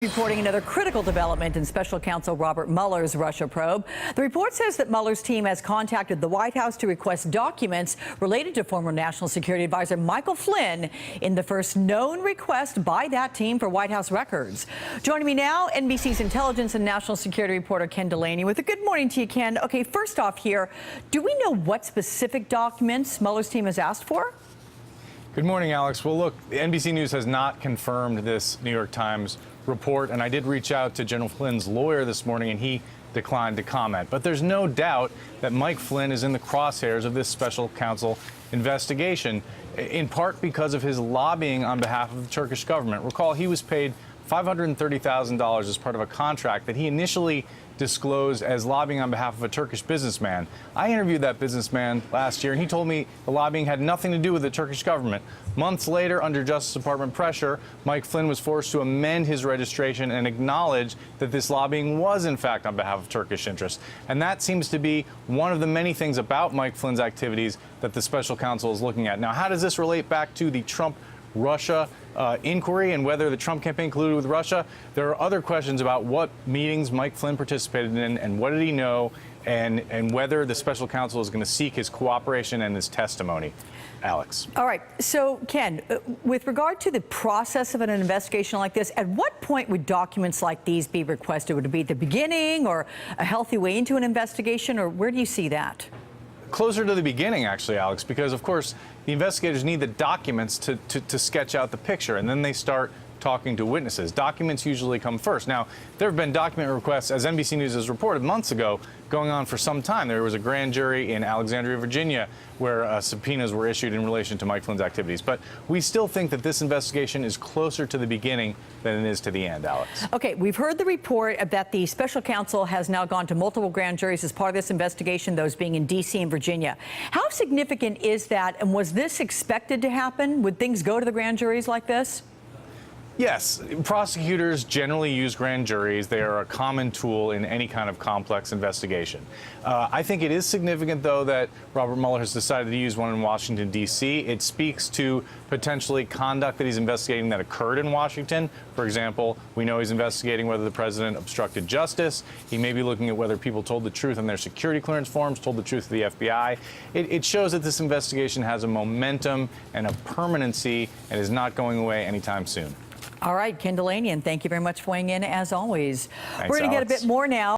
Reporting another critical development in special counsel Robert Mueller's Russia probe. The report says that Mueller's team has contacted the White House to request documents related to former National Security Advisor Michael Flynn in the first known request by that team for White House records. Joining me now, NBC's intelligence and national security reporter Ken Delaney with a good morning to you, Ken. Okay, first off here, do we know what specific documents Mueller's team has asked for? Good morning, Alex. Well, look, NBC News has not confirmed this New York Times report, and I did reach out to General Flynn's lawyer this morning, and he declined to comment. But there's no doubt that Mike Flynn is in the crosshairs of this special counsel investigation, in part because of his lobbying on behalf of the Turkish government. Recall, he was paid $530,000 as part of a contract that he initially disclosed as lobbying on behalf of a Turkish businessman. I interviewed that businessman last year, and he told me the lobbying had nothing to do with the Turkish government. Months later, under Justice Department pressure, Mike Flynn was forced to amend his registration and acknowledge that this lobbying was, in fact, on behalf of Turkish interests. And that seems to be one of the many things about Mike Flynn's activities that the special counsel is looking at. Now, how does this relate back to the Trump-Russia inquiry and whether the Trump campaign colluded with Russia? There are other questions about what meetings Mike Flynn participated in and what did he know, and whether the special counsel is going to seek his cooperation and his testimony. Alex. All right. So, Ken, with regard to the process of an investigation like this, at what point would documents like these be requested? Would it be at the beginning or a healthy way into an investigation, or where do you see that? Closer to the beginning, actually, Alex, because, of course, the investigators need the documents to sketch out the picture, and then they start talking to witnesses. Documents usually come first. Now, there have been document requests, as NBC News has reported months ago, going on for some time. There was a grand jury in Alexandria, Virginia, where subpoenas were issued in relation to Mike Flynn's activities. But we still think that this investigation is closer to the beginning than it is to the end, Alex. Okay, we've heard the report that the special counsel has now gone to multiple grand juries as part of this investigation, those being in D.C. and Virginia. How significant is that, and was this expected to happen? Would things go to the grand juries like this? Yes, prosecutors generally use grand juries. They are a common tool in any kind of complex investigation. I think it is significant, though, that Robert Mueller has decided to use one in Washington, D.C. It speaks to potentially conduct that he's investigating that occurred in Washington. For example, we know he's investigating whether the president obstructed justice. He may be looking at whether people told the truth on their security clearance forms, told the truth to the FBI. It shows that this investigation has a momentum and a permanency and is not going away anytime soon. All right, Ken Delaney, and thank you very much for weighing in as always. Thanks, We're going to get a bit more now.